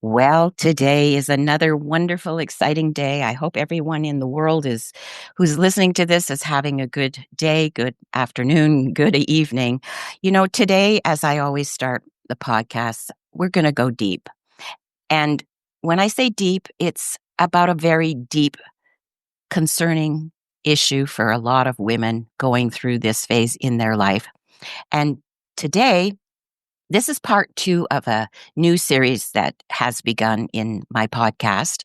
Well, today is another wonderful, exciting day. I hope everyone in the world who's listening to this is having a good day, good afternoon, good evening. Today, as I always start the podcast, we're going to go deep. And when I say deep, it's about a very deep, concerning issue for a lot of women going through this phase in their life. And today, this is part two of a new series that has begun in my podcast,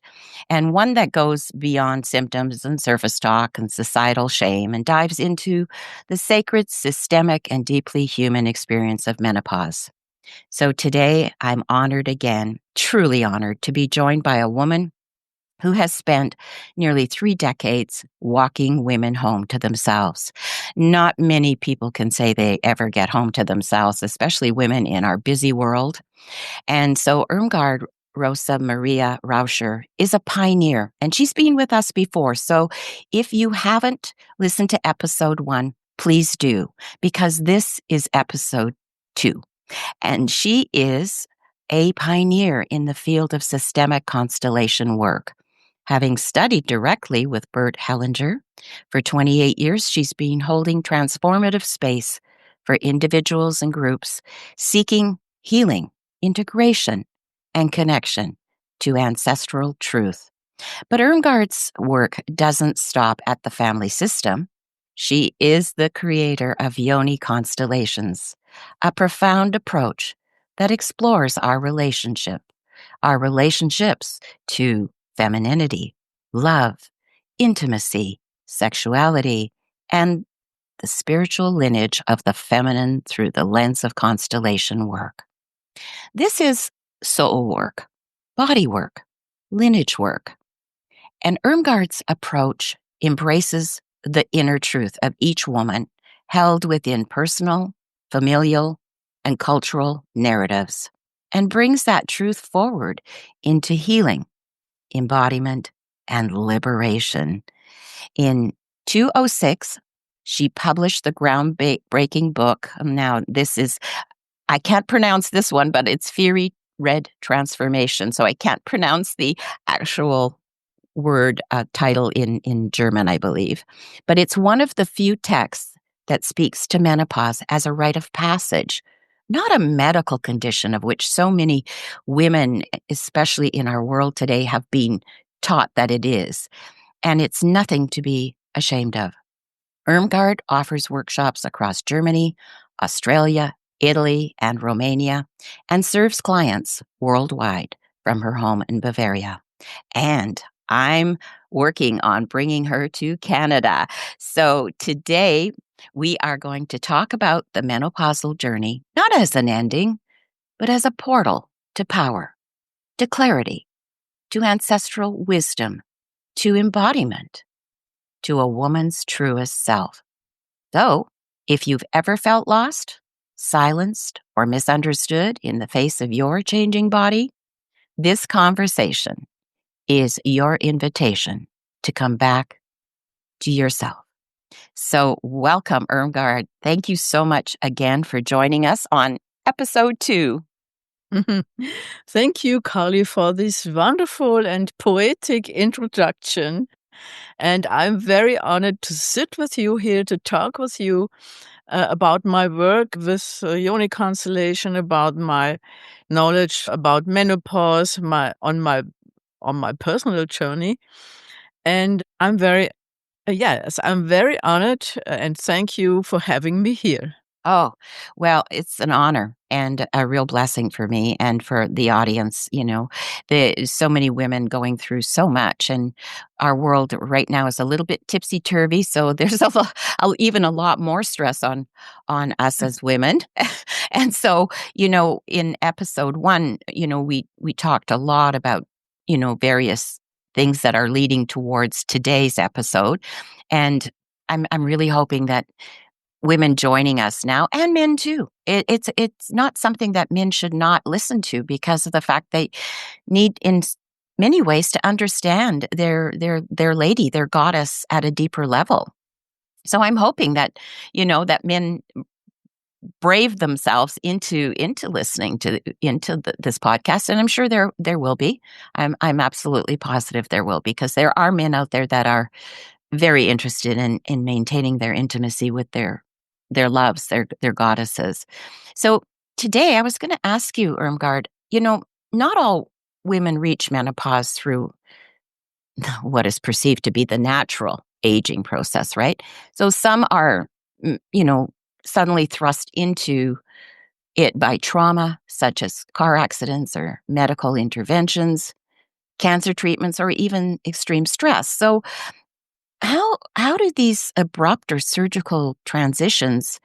and one that goes beyond symptoms and surface talk and societal shame and dives into the sacred, systemic, and deeply human experience of menopause. So today, I'm honored again, truly honored, to be joined by a woman who has spent nearly 3 decades walking women home to themselves. Not many people can say they ever get home to themselves, especially women in our busy world. And so Irmgard Rosa Maria Rauscher is a pioneer, and she's been with us before. So if you haven't listened to episode 1, please do, because this is episode 2. And she is a pioneer in the field of systemic constellation work. Having studied directly with Bert Hellinger for 28 years, she's been holding transformative space for individuals and groups seeking healing, integration, and connection to ancestral truth. But Irmgard's work doesn't stop at the family system. She is the creator of Yoni Constellations, a profound approach that explores our relationships to femininity, love, intimacy, sexuality, and the spiritual lineage of the feminine through the lens of constellation work. This is soul work, body work, lineage work, and Irmgard's approach embraces the inner truth of each woman held within personal, familial, and cultural narratives, and brings that truth forward into healing, embodiment, and liberation. In 2006, she published the groundbreaking book. Now, I can't pronounce this one, but it's Fiery Red Transformation. So I can't pronounce the actual word title in German, I believe. But it's one of the few texts that speaks to menopause as a rite of passage, not a medical condition of which so many women, especially in our world today, have been taught that it is. And it's nothing to be ashamed of. Irmgard offers workshops across Germany, Australia, Italy, and Romania, and serves clients worldwide from her home in Bavaria. And I'm working on bringing her to Canada. So today we are going to talk about the menopausal journey, not as an ending, but as a portal to power, to clarity, to ancestral wisdom, to embodiment, to a woman's truest self. So if you've ever felt lost, silenced, or misunderstood in the face of your changing body, this conversation is your invitation to come back to yourself. So welcome, Irmgard. Thank you so much again for joining us on episode 2. Thank you, Carly, for this wonderful and poetic introduction. And I'm very honored to sit with you here to talk with you about my work with Yoni Constellation, about my knowledge about menopause, on my personal journey. And I'm very honored, and thank you for having me here. Oh, well, it's an honor and a real blessing for me and for the audience. So many women going through so much, and our world right now is a little bit tipsy turvy. So there's even a lot more stress on us as women. And so, in episode 1, we talked a lot about, various things that are leading towards today's episode. And I'm really hoping that women joining us now, and men too. It's not something that men should not listen to, because of the fact they need, in many ways, to understand their lady, their goddess, at a deeper level. So I'm hoping that that men brave themselves into listening to this podcast, and I'm sure there will be. I'm absolutely positive there will, because there are men out there that are very interested in maintaining their intimacy with their loves, their goddesses. So today I was going to ask you, Irmgard, not all women reach menopause through what is perceived to be the natural aging process, right? So some are, suddenly thrust into it by trauma, such as car accidents or medical interventions, cancer treatments, or even extreme stress. So how do these abrupt or surgical transitions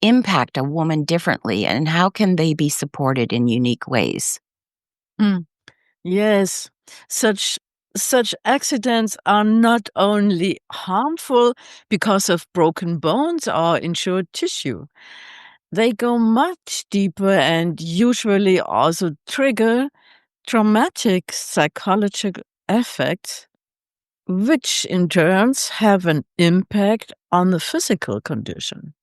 impact a woman differently, and how can they be supported in unique ways? Mm. Yes, such such accidents are not only harmful because of broken bones or injured tissue. They go much deeper and usually also trigger traumatic psychological effects, which in turns have an impact on the physical condition.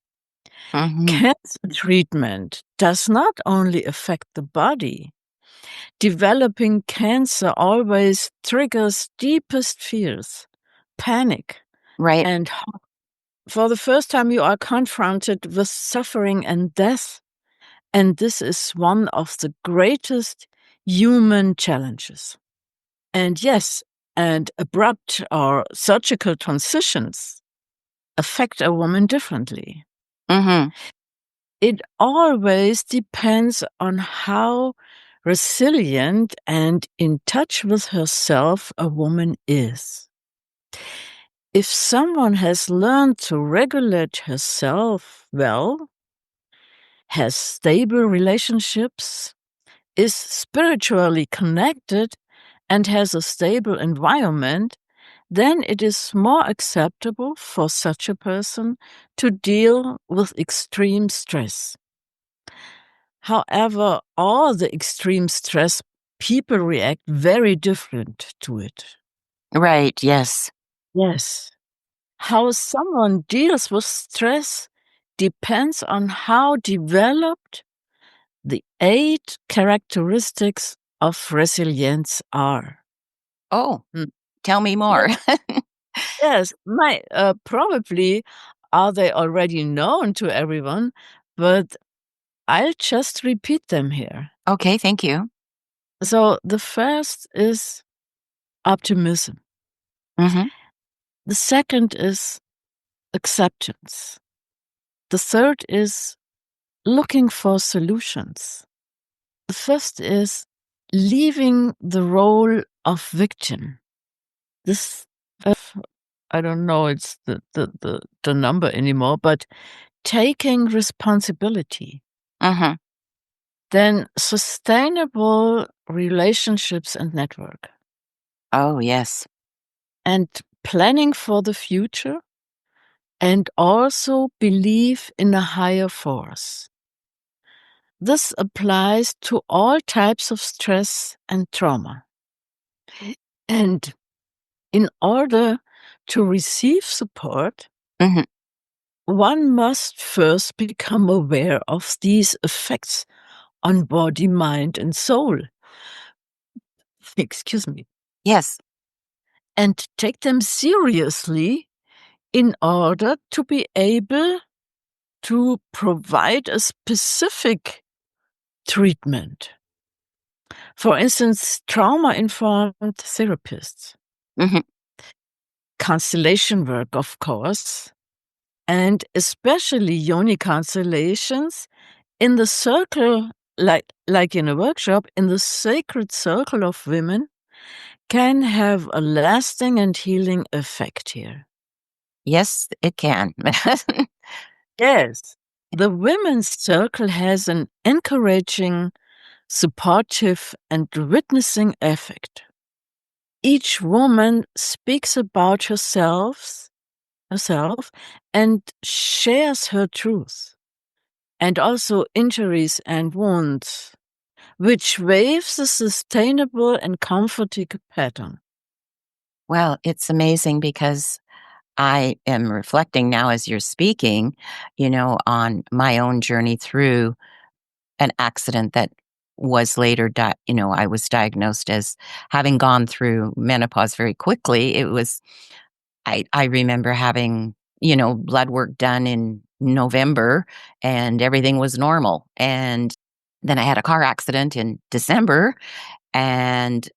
Hmm. Cancer treatment does not only affect the body. Developing cancer always triggers deepest fears, panic, Right. and for the first time you are confronted with suffering and death. And this is one of the greatest human challenges. And yes, and abrupt or surgical transitions affect a woman differently. Hmm. It always depends on how resilient and in touch with herself a woman is. If someone has learned to regulate herself well, has stable relationships, is spiritually connected, and has a stable environment, then it is more acceptable for such a person to deal with extreme stress. However, all the extreme stress, people react very different to it. Right. Yes. Yes. How someone deals with stress depends on how developed the 8 characteristics of resilience are. Oh, Mm. tell me more. Yeah. Yes, probably are they already known to everyone, but I'll just repeat them here. Okay, thank you. So the first is optimism. Hmm. The second is acceptance. The third is looking for solutions. The fifth is leaving the role of victim. This, I don't know, it's the number anymore, but taking responsibility. Hmm. Then sustainable relationships and network. Oh, yes. And planning for the future, and also believe in a higher force. This applies to all types of stress and trauma. And in order to receive support, Hmm. one must first become aware of these effects on body, mind, and soul. Excuse me. Yes. And take them seriously in order to be able to provide a specific treatment. For instance, trauma-informed therapists, Hmm. constellation work, of course, and especially Yoni constellations in the circle, like in a workshop, in the sacred circle of women, can have a lasting and healing effect here. Yes, it can. Yes. The women's circle has an encouraging, supportive, and witnessing effect. Each woman speaks about herself and shares her truth, and also injuries and wounds, which waves a sustainable and comforting pattern. Well, it's amazing because I am reflecting now as you're speaking, on my own journey through an accident that was later, I was diagnosed as having gone through menopause very quickly. I remember having, blood work done in November and everything was normal. And then I had a car accident in December and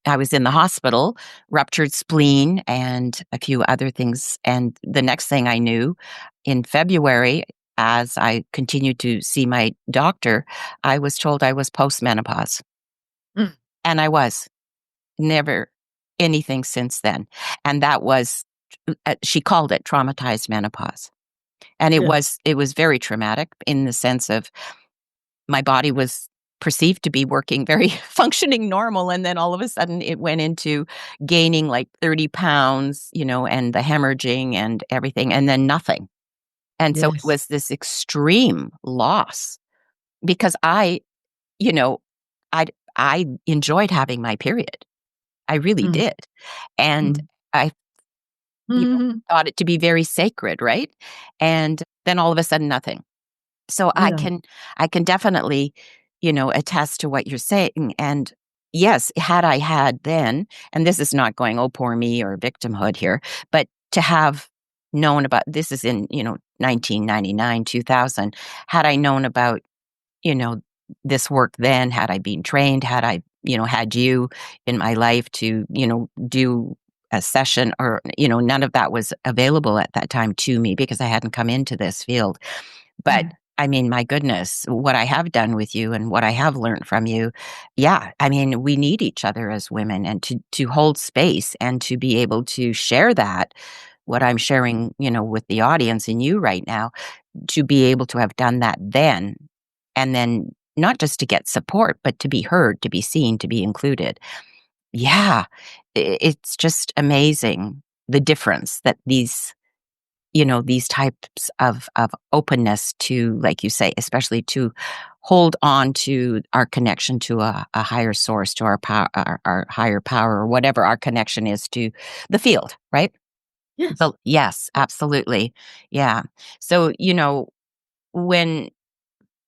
I was in the hospital, ruptured spleen, and a few other things. And the next thing I knew, in February, as I continued to see my doctor, I was told I was postmenopause. Mm. And I was never anything since then. And that was, she called it traumatized menopause. And it Yeah. was very traumatic in the sense of my body was perceived to be working very functioning normal, and then all of a sudden it went into gaining like 30 pounds, and the hemorrhaging and everything, and then nothing. And so it Yes. was this extreme loss because you know, I I enjoyed having my period. I really Mm. did. And Mm. I, Mhm. thought it to be very sacred, right? And then all of a sudden nothing. So Yeah. I can definitely, attest to what you're saying. And yes, had I had then, and this is not going, oh, poor me or victimhood here, but to have known about this is in, 1999, 2000, had I known about, you know, this work then, had I been trained, had I, had you in my life to, do a session or, none of that was available at that time to me because I hadn't come into this field. But Mm. I mean, my goodness, what I have done with you and what I have learned from you, yeah, I mean, we need each other as women and to hold space and to be able to share that, what I'm sharing, with the audience and you right now, to be able to have done that then, and then not just to get support, but to be heard, to be seen, to be included. Yeah, it's just amazing the difference that these types of openness to, like you say, especially to hold on to our connection to a higher source, to our power, our higher power, or whatever our connection is to the field, right? Yes. So, yes, absolutely. Yeah. So, when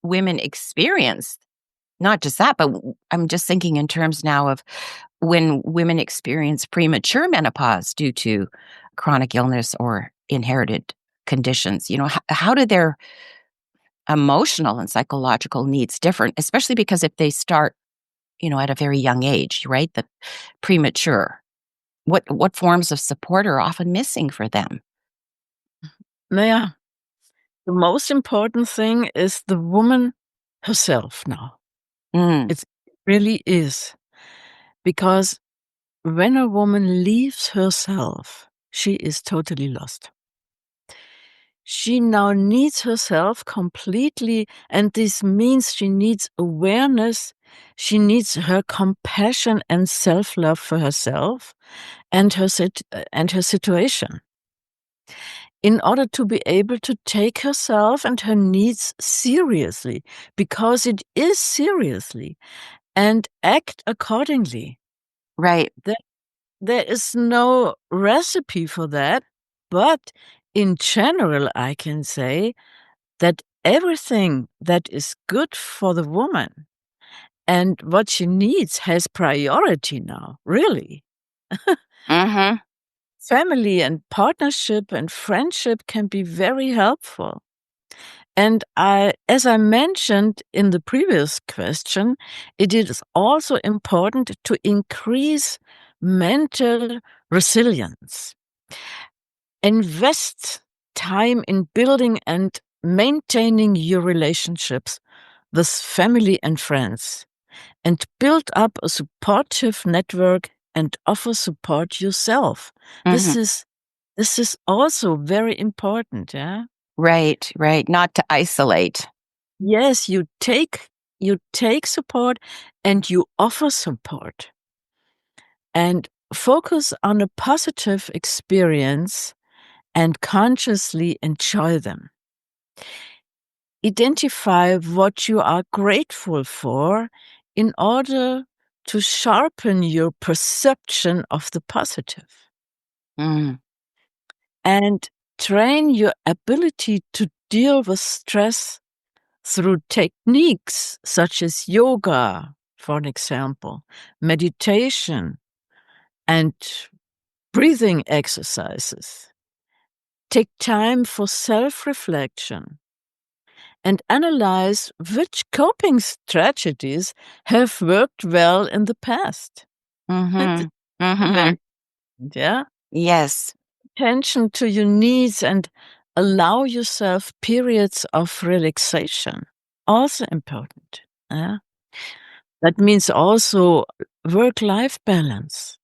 women experience not just that, but I'm just thinking in terms now of when women experience premature menopause due to chronic illness or inherited conditions, how do their emotional and psychological needs different, especially because if they start, at a very young age, right? The premature, what forms of support are often missing for them? Yeah. The most important thing is the woman herself now. Mm, It really is. Because when a woman leaves herself, she is totally lost. She now needs herself completely, and this means she needs awareness. She needs her compassion and self-love for herself and her situation in order to be able to take herself and her needs seriously, because it is seriously, and act accordingly. right. There, there is no recipe for that, but in general, I can say that everything that is good for the woman and what she needs has priority now, really. Mm-hmm. Family and partnership and friendship can be very helpful. And as I mentioned in the previous question, it is also important to increase mental resilience. Invest time in building and maintaining your relationships with family and friends, and build up a supportive network and offer support yourself. Mm-hmm. This is also very important, yeah? Right, right. Not to isolate. Yes, you take support and you offer support, and focus on a positive experience and consciously enjoy them. Identify what you are grateful for in order to sharpen your perception of the positive. Mm. and train your ability to deal with stress through techniques such as yoga, for an example, meditation, and breathing exercises. Take time for self-reflection and analyze which coping strategies have worked well in the past. Mm-hmm. Very, Mm-hmm. yeah. Yes. Attention to your needs and allow yourself periods of relaxation. Also important. Yeah. That means also work-life balance.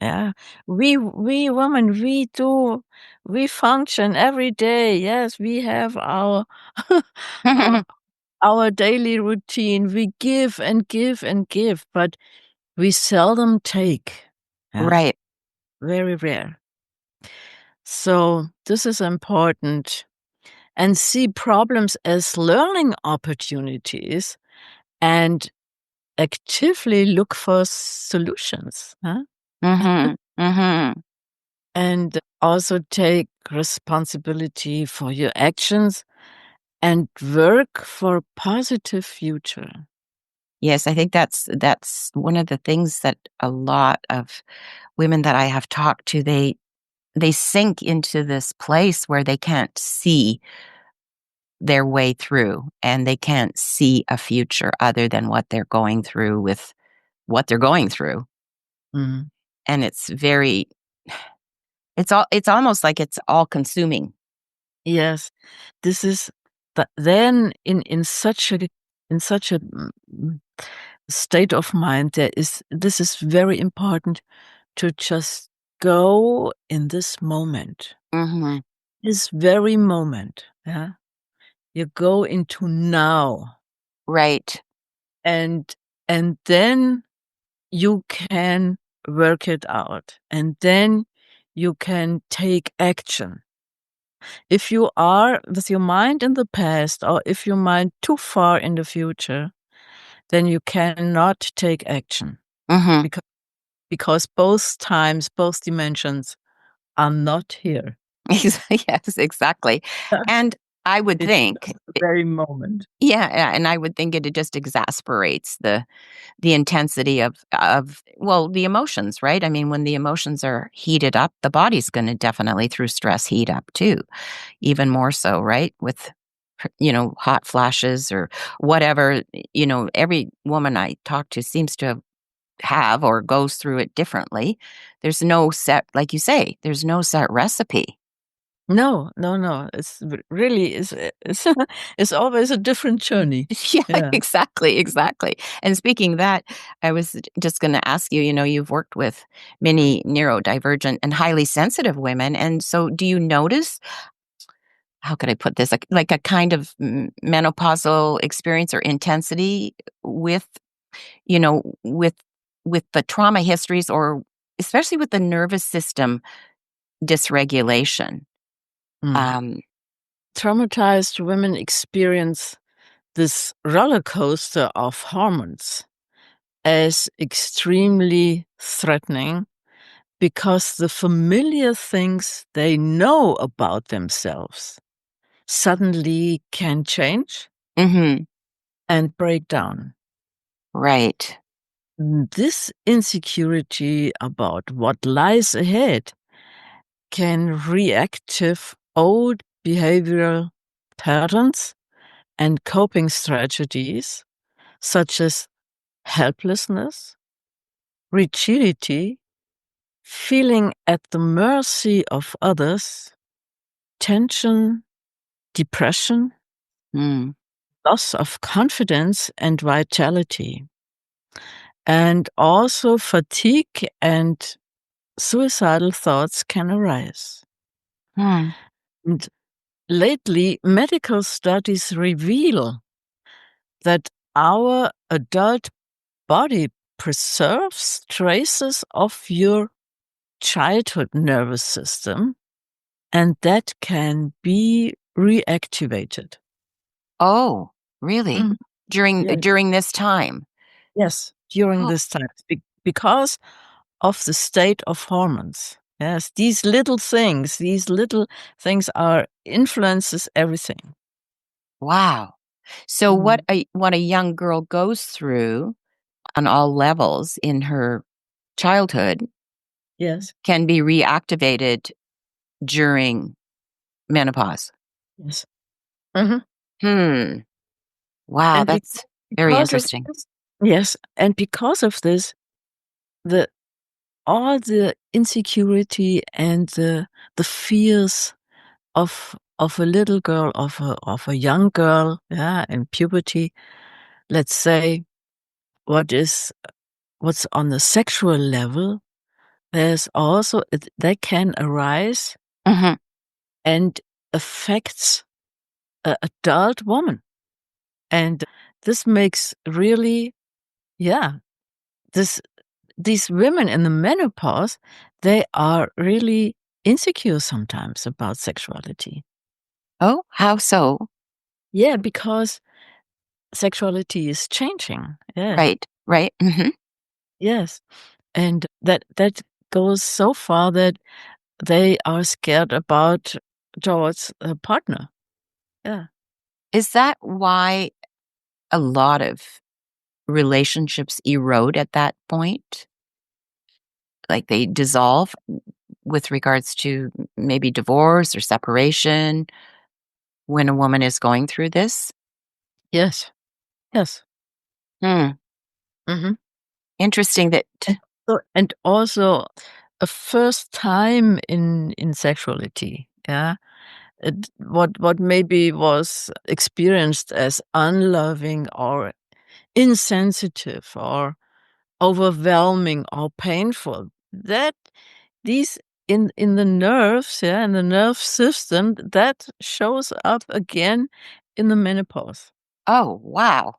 Yeah. We women, we function every day. Yes, we have our our daily routine. We give and give and give, but we seldom take. Yeah. Right. Very rare. So this is important. And see problems as learning opportunities and actively look for solutions. Huh? Mm-hmm. Mm-hmm. And also take responsibility for your actions and work for a positive future. Yes, I think that's one of the things that a lot of women that I have talked to, they sink into this place where they can't see their way through and they can't see a future other than what they're going through with what they're going through. Mhm. And it's very it's almost like it's all consuming. Yes, this is then in such a state of mind, this is very important to just go in this moment, Mhm. this very moment. Yeah, you go into now, Right. and then you can work it out, and then you can take action. If you are with your mind in the past, or if your mind too far in the future, then you cannot take action, Mhm. because both times, both dimensions are not here. Yes, exactly. And I would It's think just the very moment. yeah, and I would think it just exasperates the intensity of well, the emotions, right? I mean, when the emotions are heated up, the body's gonna definitely through stress heat up too, even more so, right? With hot flashes or whatever, every woman I talk to seems to have or goes through it differently. There's no set, like you say, there's no set recipe. No, no, no. Really it's it's always a different journey. Yeah, Yeah. exactly, exactly. And speaking of that, I was just going to ask you, you've worked with many neurodivergent and highly sensitive women. And so do you notice, how could I put this, like a kind of menopausal experience or intensity with, with the trauma histories or especially with the nervous system dysregulation? Mm. Um, Traumatized women experience this roller coaster of hormones as extremely threatening, because the familiar things they know about themselves suddenly can change mhm, and break down. right. This insecurity about what lies ahead can reactive old behavioral patterns and coping strategies such as helplessness, rigidity, feeling at the mercy of others, tension, depression, Mm, loss of confidence and vitality, and also fatigue and suicidal thoughts can arise. mm, And lately, medical studies reveal that our adult body preserves traces of your childhood nervous system, and that can be reactivated. oh, really? Mhm. During Yeah. during this time? Yes, during Oh, this time, because of the state of hormones. Yes, these little things are influences everything. Wow. So what a young girl goes through on all levels in her childhood Yes, can be reactivated during menopause. yes. Mhm. Hmm. Wow, And that's very because of interesting. this, yes, and because of this, the all the insecurity and the fears of a little girl, of a young girl, yeah, in puberty, let's say, what's on the sexual level, there's also they can arise Mhm. and affects a adult woman. And this makes really, yeah, this these women in the menopause, they are really insecure sometimes about sexuality. Oh, how so? Yeah, because sexuality is changing. Yes. Right, right. Mhm. Yes. And that goes so far that they are scared about towards a partner. Yeah. Is that why a lot of relationships erode at that point? Like they dissolve with regards to maybe divorce or separation when a woman is going through this? Yes. Yes. Hmm. Mhm. Interesting that And also a first time in sexuality, yeah? What maybe was experienced as unloving or insensitive or overwhelming or painful, that these in the nerves, yeah, in the nerve system, that shows up again in the menopause. oh, wow.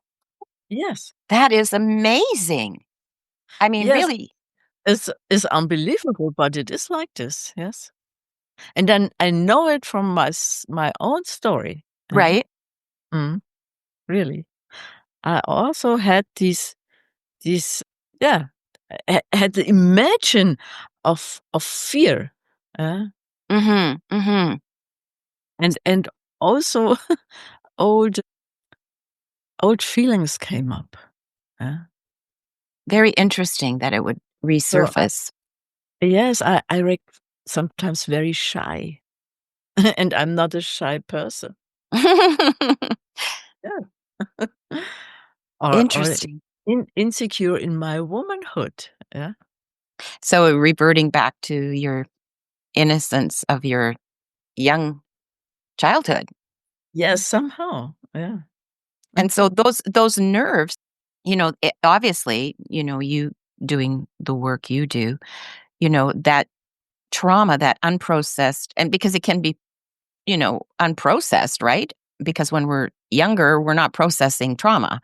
Yes. That is amazing. I mean, Yes, really, it's unbelievable, but it is like this, yes. And then I know it from my own story. right? Mm, really. I also had these yeah, had the imagine of fear, uh, Mhm, mhm. and also old old feelings came up, Very interesting that it would so resurface. yes, I sometimes very shy, and I'm not a shy person. Yeah. Or Interesting. insecure in my womanhood, yeah. So reverting back to your innocence of your young childhood. Yes, somehow, yeah. And so those nerves, obviously, you doing the work you do, that trauma, that unprocessed, and because it can be, unprocessed, right? Because when we're younger, we're not processing trauma.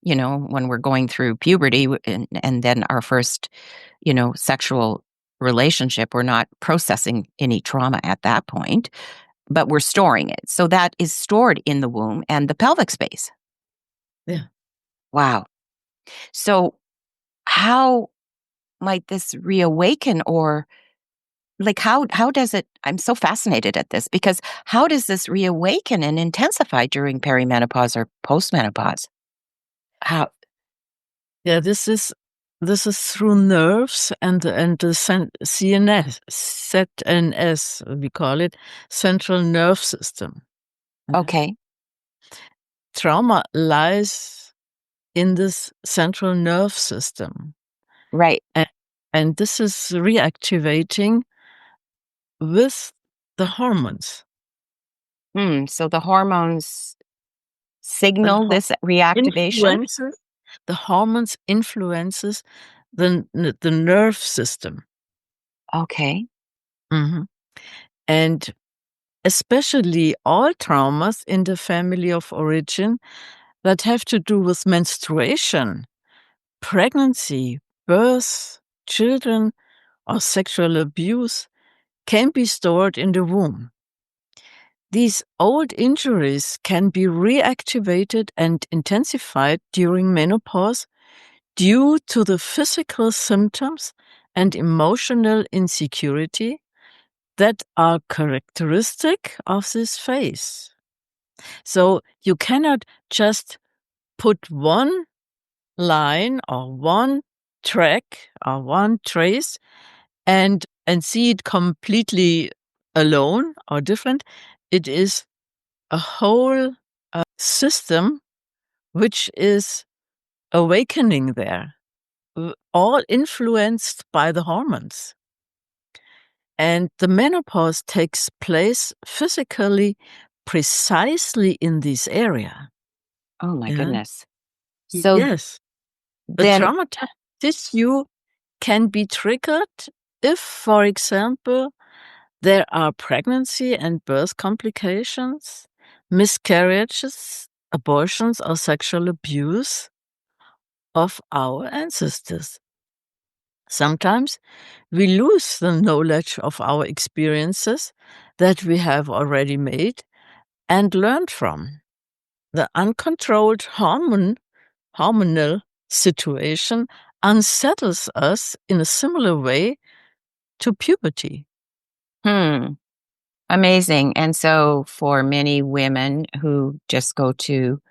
When we're going through puberty and then our first, sexual relationship, we're not processing any trauma at that point, but we're storing it. So that is stored in the womb and the pelvic space. Yeah. Wow. So how might this reawaken, or like how does it, I'm so fascinated at this, because how does this reawaken and intensify during perimenopause or postmenopause? How? Yeah, this is through nerves and the CNS, ZNS, we call it, central nerve system. Okay. Trauma lies in this central nerve system, Right. and, and this is reactivating with the hormones. So the hormones The signal this reactivation? influences the hormones influences the nerve system. Okay. Mhm. And especially all traumas in the family of origin that have to do with menstruation, pregnancy, birth, children, or sexual abuse can be stored in the womb. These old injuries can be reactivated and intensified during menopause due to the physical symptoms and emotional insecurity that are characteristic of this phase. So you cannot just put one line or one track or one trace and see it completely alone or different. It is a whole system which is awakening there, all influenced by the hormones. And the menopause takes place physically precisely in this area. Oh my Yeah. goodness. So Yes. A then, traumatized tissue can be triggered if, for example, there are pregnancy and birth complications, miscarriages, abortions, or sexual abuse of our ancestors. Sometimes we lose the knowledge of our experiences that we have already made and learned from. The uncontrolled hormonal situation unsettles us in a similar way to puberty. amazing. And so for many women who just go to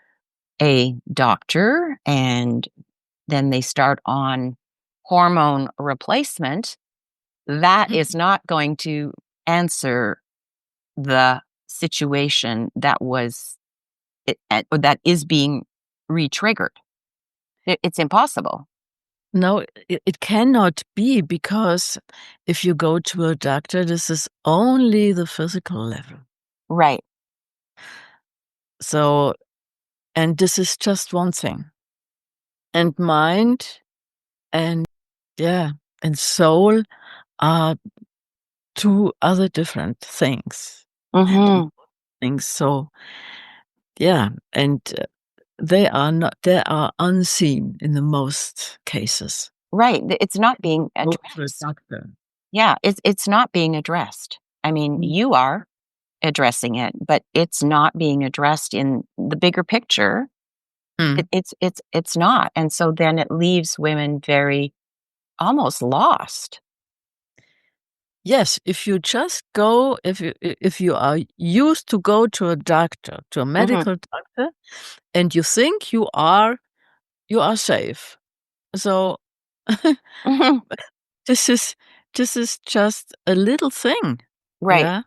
a doctor and then they start on hormone replacement, that is not going to answer the situation that was or that is being re-triggered. It's impossible. No, it cannot be, because if you go to a doctor, this is only the physical level. Right. So, and this is just one thing. And mind and, and soul are two other different things. And Hmm. things. So, and they are unseen in the most cases. Right. It's not being Go to a addressed. doctor. Yeah, it's not being addressed. I mean, Mm. you are addressing it, but it's not being addressed in the bigger picture. Mm. It's not. And so then it leaves women very almost lost. Yes, if you just go, if you are used to go to a doctor, to a Hmm. medical doctor, and you think you are safe. So Hmm. this is just a little thing. Right. Yeah.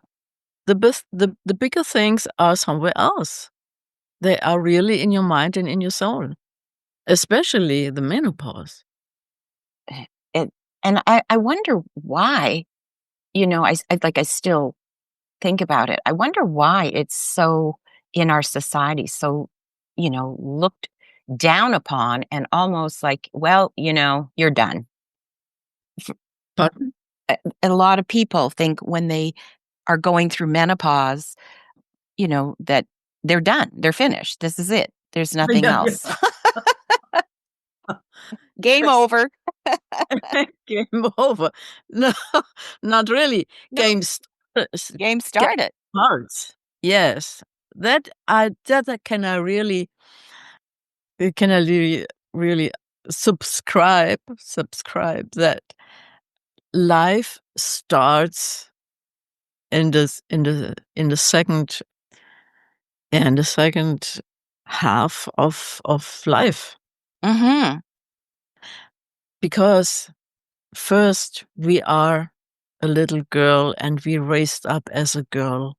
The bigger things are somewhere else. They are really in your mind and in your soul, especially the menopause. It, and I wonder why, I still think about it. I wonder why it's so in our society, so, looked down upon and almost like, well, you're done. Pardon? A lot of people think when they are going through menopause, that they're done. They're finished. This is it. There's nothing Yeah, else. Game yes. over. Game over. No, not really. No, game Game started. starts. Yes. That can I really subscribe that life starts in the second half of life. Mhm. Because first we are a little girl and we raised up as a girl.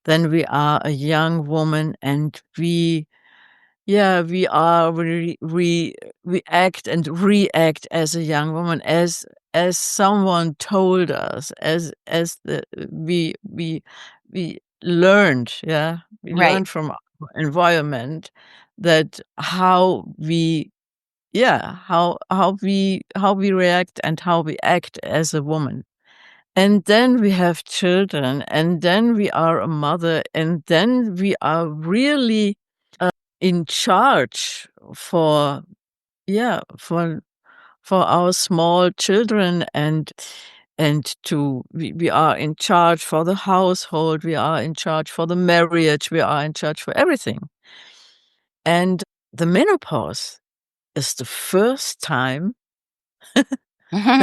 Then we are a young woman and we are we act and react as a young woman, as someone told us, as the we learned, we Right. learned from our environment that how we how we react and how we act as a woman. And then we have children, and then we are a mother, and then we are really in charge for yeah for our small children, and we are in charge for the household, we are in charge for the marriage, we are in charge for everything. And the menopause is the first time Mhm.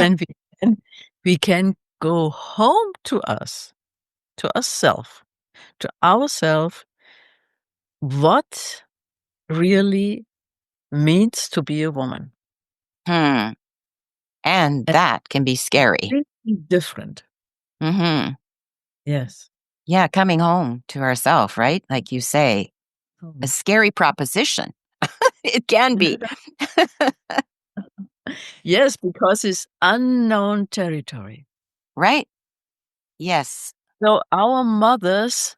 then we can go home to us, to ourself, what really means to be a woman. Hmm. And And that can be scary. completely different. Mhm. Yes. Yeah, coming home to ourself, right? Like you say, a Mm. scary proposition. It can be. Yes, because it's unknown territory. Right? Yes. So our mothers,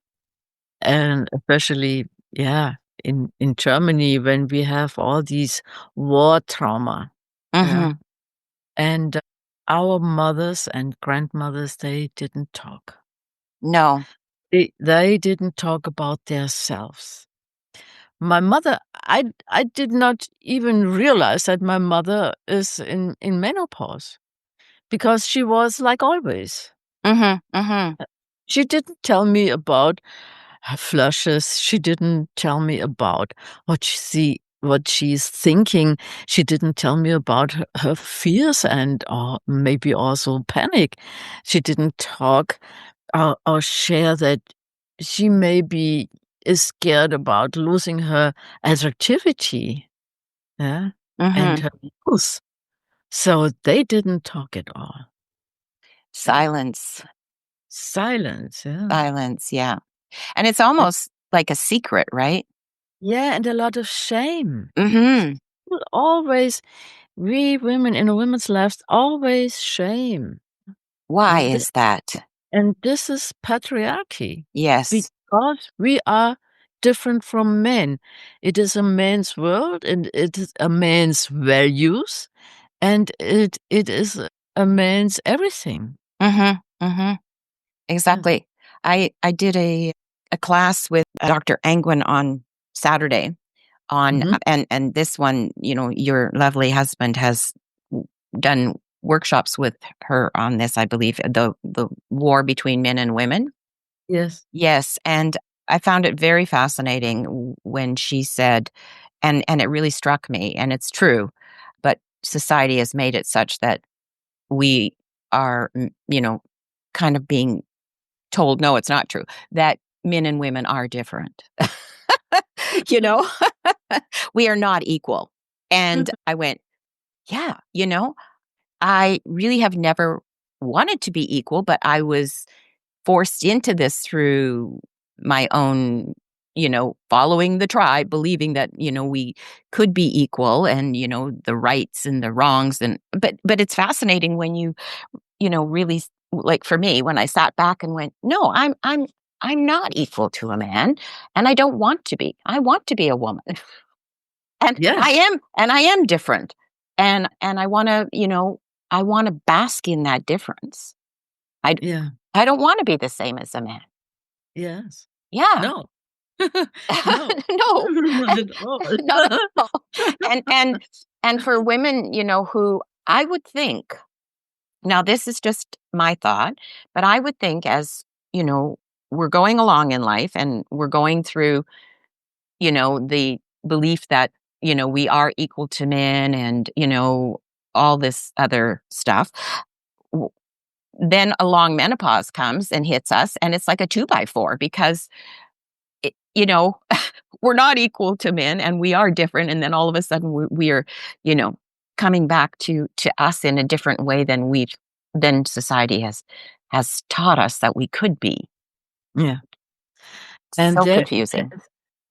and especially, yeah, in Germany, when we have all these war trauma, yeah, Mhm. and our mothers and grandmothers, they didn't talk. No. They didn't talk about their selves. My mother, I did not even realize that my mother is in menopause because she was like always. Mhm. Mhm. She didn't tell me about her flushes. She didn't tell me about what she's thinking. She didn't tell me about her fears and maybe also panic. She didn't talk or share that she maybe is scared about losing her attractivity, yeah, and Mhm. her youth. So they didn't talk at all. Yeah. Silence. Silence, yeah. Silence, yeah. And it's And almost like a secret, right? yeah, and a lot of shame. Mhm. Well, always we women in a women's lives always shame. Why Yeah, is that? and this is patriarchy Yes. because we are different from men. It is a man's world and it is a man's values and it is a man's everything. Mhm. Mhm. Yes. Exactly. I did a class with Dr. Angwin on Saturday on Mhm. and this one, your lovely husband has done workshops with her on this, I believe, the war between men and women. Yes. Yes, and I found it very fascinating when she said, and it really struck me, and it's true, but society has made it such that we are, kind of being told, no, it's not true, that men and women are different. you know, we are not equal. And I went, yeah, I really have never wanted to be equal, but I was forced into this through my own, following the tribe, believing that, we could be equal and, the rights and the wrongs. But it's fascinating when really like for me, when I sat back and went, no, I'm not equal to a man and I don't want to be. I want to be a woman. And Yes. I am different. And I want to bask in that difference. I Yeah. I don't want to be the same as a man. Yes. Yeah. No. No. No. Not at all. Not at all. And for women, who I would think, now this is just my thought, but I would think as, we're going along in life and we're going through, the belief that, we are equal to men and, all this other stuff. w- Then along menopause comes and hits us, and it's like a 2 by 4 because, it, you know, we're not equal to men and we are different. And then all of a sudden we are, you know, coming back to us in a different way than society has taught us that we could be. Yeah. And So confusing.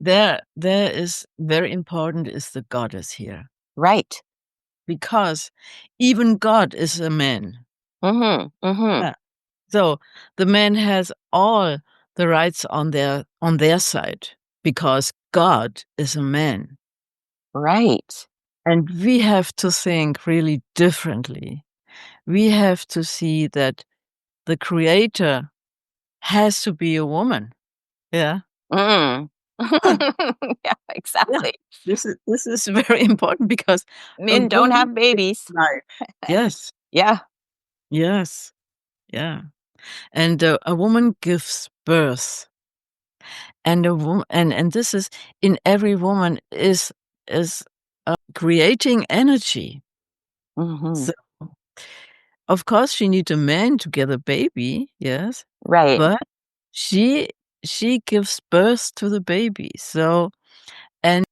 there is very important is the goddess here, Right. because even God is a man. Mhm. Mhm. Yeah. So the man has all the rights on their side because God is a man. Right. And we have to think really differently. We have to see that the creator has to be a woman. Yeah. Mm. Yeah, Yeah. exactly. This is very important because a Men don't woman have is babies. life. Yes. Yeah. Yes. Yeah. And a woman gives birth, and a woman, and this is in every woman is creating energy. Mhm. So of course, she needs a man to get a baby, yes, Right. but she gives birth to the baby. So, and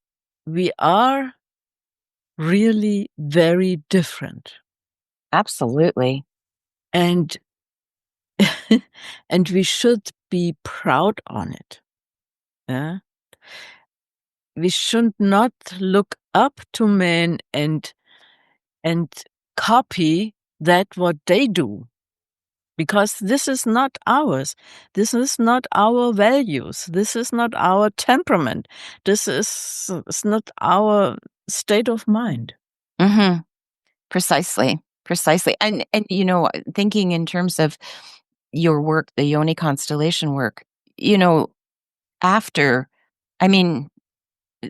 we are really very different, Absolutely. and and we should be proud on it. Yeah, we should not look up to men and copy that what they do, because this is not ours. This is not our values. This is not our temperament. This is not our state of mind. Hmm. Precisely. Precisely. And thinking in terms of your work, the Yoni constellation work, after, I mean,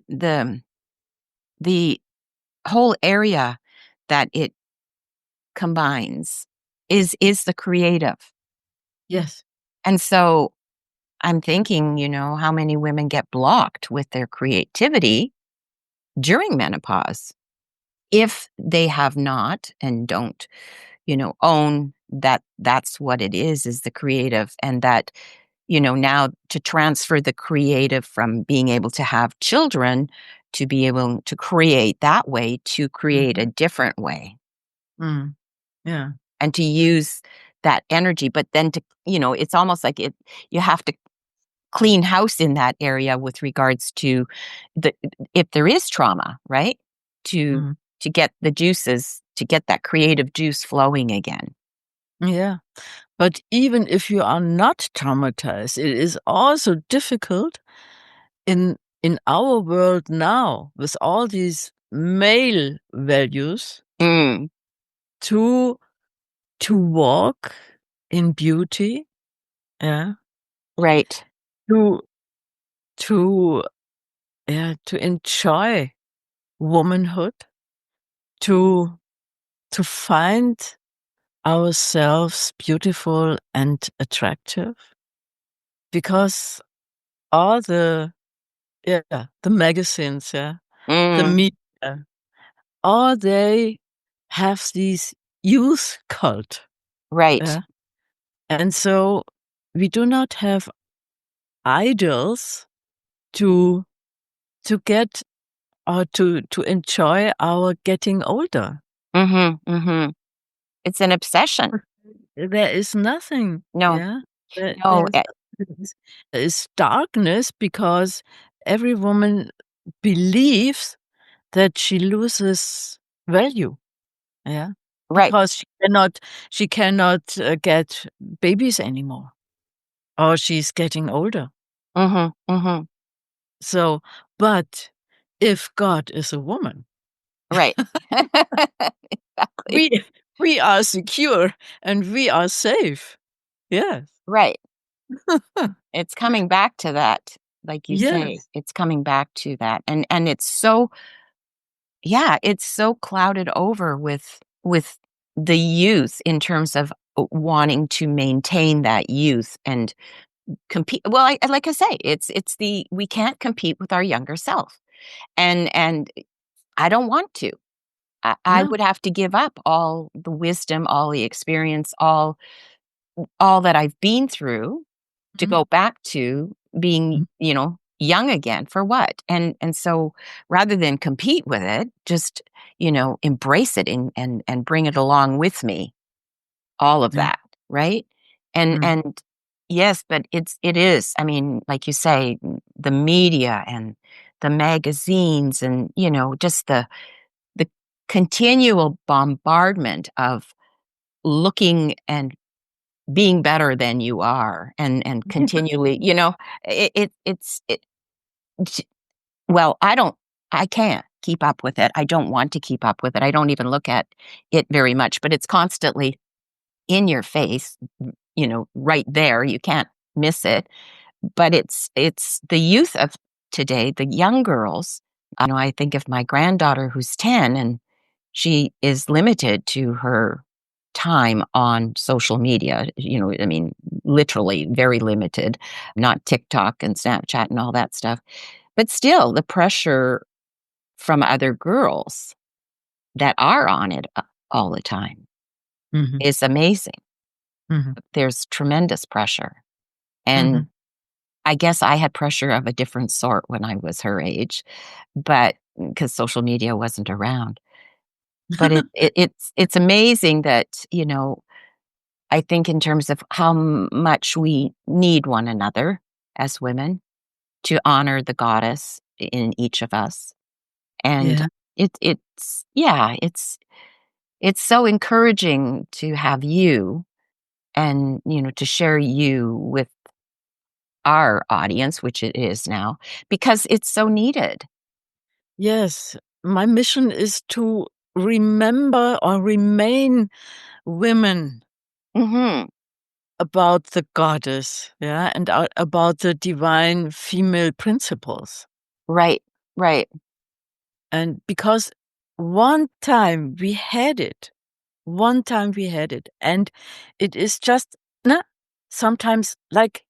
the the whole area that it combines is the creative. Yes. And so I'm thinking, how many women get blocked with their creativity during menopause if they have not and don't, own that that's what it is the creative, and that, now to transfer the creative from being able to have children to be able to create that way, to create a Mhm. different way Mm. Yeah. and to use that energy. But then it's almost like you have to clean house in that area with regards to the if there is trauma, right? To Mm. to get the juices, to get that creative juice flowing again. Yeah. But even if you are not traumatized, it is also difficult in our world now with all these male values Mm, to walk in beauty, yeah, right. to to to enjoy womanhood, to find ourselves beautiful and attractive, because all the magazines, the Mm, media, all they have these youth cult, right. yeah, and so we do not have idols to get or to enjoy our getting older. Mhm, mhm. It's an obsession. There is nothing, No, yeah? no, There is darkness because every woman believes that she loses value, yeah? right. Because she cannot, get babies anymore, or she's getting older. Mhm, mhm. So, but if God is a woman, Right. Exactly. we we are secure and we are safe. Yes. Right. It's coming back to that, like you say. Yes. It's coming back to that. And it's so, yeah, it's so clouded over with the youth in terms of wanting to maintain that youth and compete. Well, like I say, it's the we can't compete with our younger self. And I don't want to. I No. would have to give up all the wisdom, all the experience, all that I've been through to Mhm. go back to being, Mhm. young again for what? And so rather than compete with it, just, embrace it and bring it along with me, all of Yeah. that, right? And Mm. and yes, but it is. I mean, like you say, the media and the magazines and, just the continual bombardment of looking and being better than you are, and continually, it's it j well, I can't keep up with it. I don't want to keep up with it. I don't even look at it very much, but it's constantly in your face, right there. You can't miss it. But it's the youth of today, the young girls. I think of my granddaughter who's 10, and she is limited to her time on social media, I mean, literally very limited, not TikTok and Snapchat and all that stuff. But still, the pressure from other girls that are on it all the time. Mhm. is amazing. Mhm. There's tremendous pressure. Mhm. And I guess I had pressure of a different sort when I was her age, but because social media wasn't around. But it's amazing that, I think in terms of how much we need one another as women to honor the goddess in each of us. And Yeah. it's so encouraging to have you and, to share you with our audience, which it is now, because it's so needed. Yes. My mission is to remember or remain women Mhm. about the goddess, yeah, and about the divine female principles. Right, right. And because one time we had it, one time we had it, and it is just, nah, sometimes like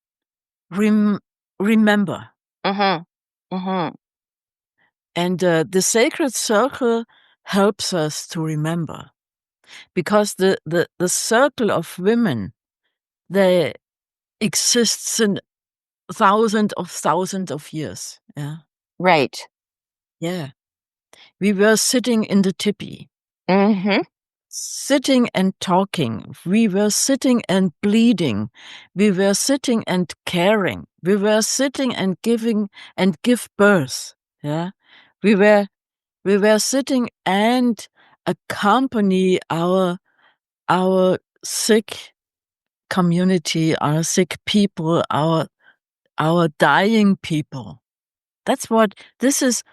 rem remember. Mhm, mhm. And the sacred circle helps us to remember because the circle of women, they exists in thousands of years. Yeah. Right. Yeah. We were sitting in the tipi, Mhm. sitting and talking. We were sitting and bleeding. We were sitting and caring. We were sitting and giving and give birth. Yeah. We were we were sitting and accompany our sick community, our sick people, our dying people. That's what this is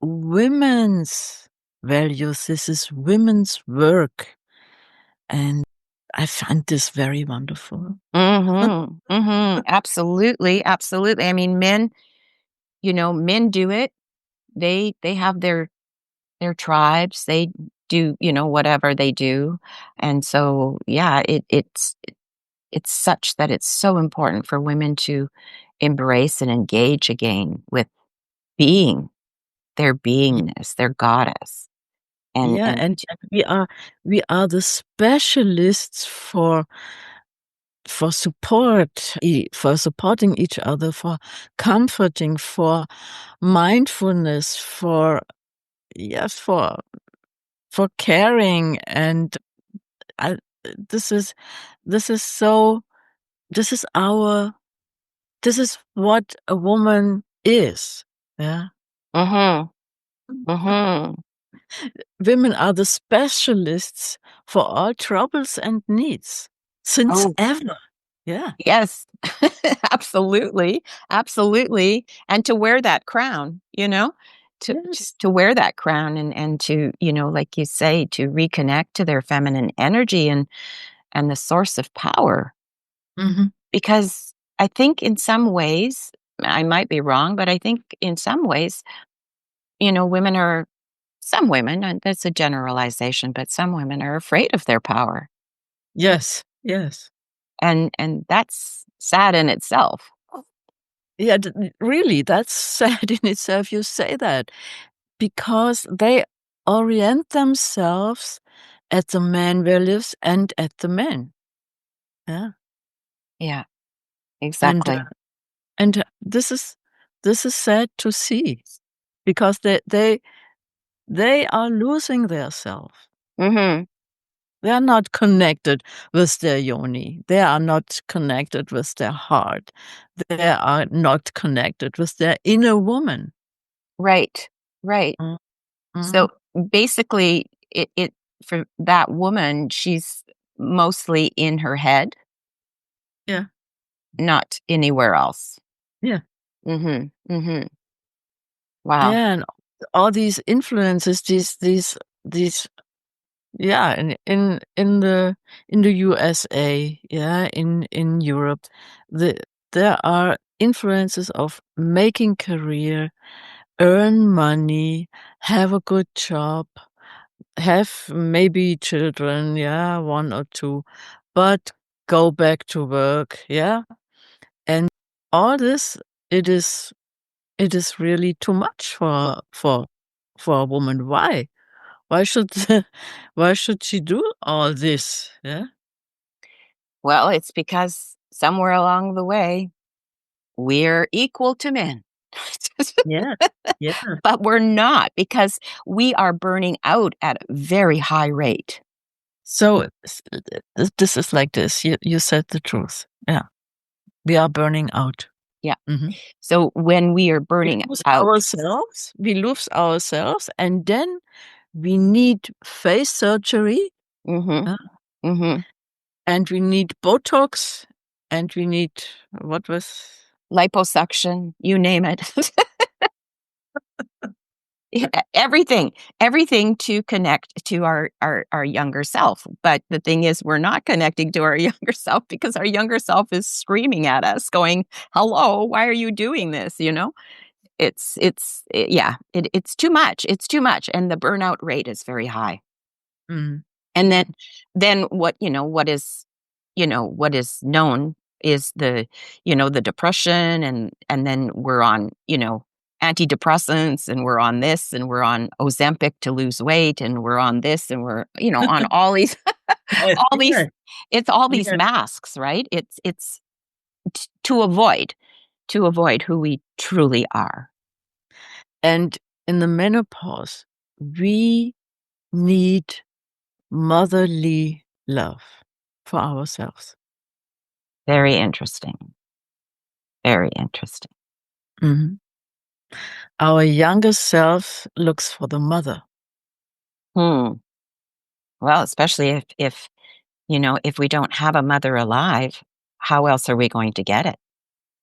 women's values, this is women's work, and I find this very wonderful. Mhm, mhm. Absolutely, absolutely. I mean, men do it. They have their tribes. They do, whatever they do. And so, yeah, it's such that it's so important for women to embrace and engage again with being their Y beingness, their goddess. And yeah, and and we are the specialists for support, for supporting each other, for comforting, for mindfulness, for yes, for caring, and I, this is this is so this is our this is what a woman is. Yeah, mhm, mhm. women are the specialists for all troubles and needs since Oh, ever. Yeah. yes. Absolutely, absolutely, and to wear that crown, to to Yes. to wear that crown and to, like you say, to reconnect to their feminine energy and the source of power. Mhm. Because I think in some ways, I might be wrong, but I think in some ways, women are some women, and that's a generalization, but some women are afraid of their power, Yes. Yes. and that's sad in itself. Yeah, really, that's sad in itself you say that, because they orient themselves at the man values and at the men. Yeah. Yeah, And exactly. this is sad to see because they are losing their self. Mhm. They are not connected with their yoni. They are not connected with their heart. They are not connected with their inner woman. Right, right. Mm, mhm. So, basically, it for that woman, she's mostly in her head, Yeah, not anywhere else. yeah, Mhm, mhm. Wow. yeah, and all these influences, these yeah, in the USA, yeah, in Europe, the there are influences of making career, earn money, have a good job, have maybe children, yeah, 1 or 2, but go back to work, yeah, and all this, it is really too much for a woman. Why? Why should why should she do all this? Yeah? Well, it's because somewhere along the way, we're equal to men. Yeah. Yeah. But we're not because we are burning out at a very high rate. So this is like this. You said the truth. Yeah. We are burning out. Yeah. Mhm. So when we are burning out, We lose ourselves, and then we need face surgery, mhm, uh, mhm, and we need Botox, and we need what was liposuction, you name it. Yeah, everything to connect to our younger self. But the thing is, we're not connecting to our younger self because our younger self is screaming at us, going, "Hello, why are you doing this?" You know, yeah, it's too much. It's too much, and the burnout rate is very high. mm, And then what is known is the depression, and then we're on, antidepressants, and we're on this, and we're on Ozempic to lose weight, and we're on this, and we're, on all these yes, all these yes, it's all these yes. masks, right? It's to avoid who we truly are. And in the menopause, we need motherly love for ourselves. Very interesting. Very interesting. Mhm. Our younger self looks for the mother. Hmm. Well, especially if we don't have a mother alive, how else are we going to get it?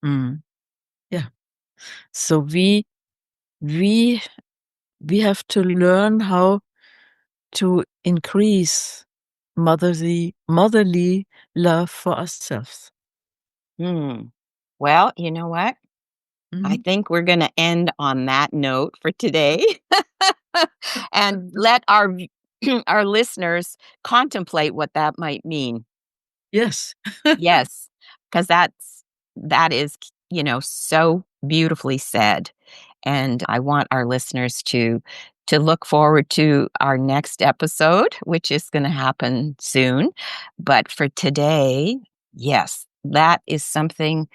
Mm, yeah. So we we have to learn how to increase motherly love for ourselves. Hmm. Well, you know what? I Mhm. think we're gonna end on that note for today, and let our listeners contemplate what that might mean. Yes. Yes, because that is, so beautifully said. And I want our listeners to look forward to our next episode, which is going to happen soon. But for today, yes, that is something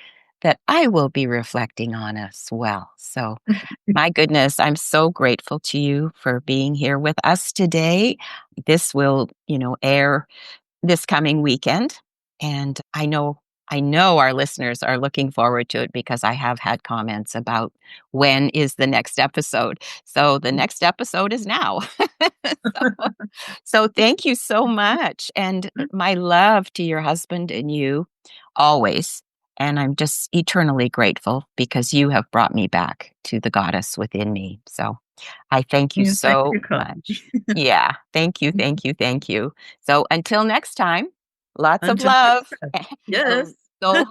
that I will be reflecting on as well. So, my goodness, I'm so grateful to you for being here with us today. This will, air this coming weekend. And I know our listeners are looking forward to it because I have had comments about when is the next episode. So the next episode is now. so, so thank you so much. And my love to your husband and you always. And I'm just eternally grateful because you have brought me back to the goddess within me. So I thank you Yeah, thank so you, much. Yeah. Thank you. Thank you. Thank you. So until next time, lots of Until love. next time. So Yes. so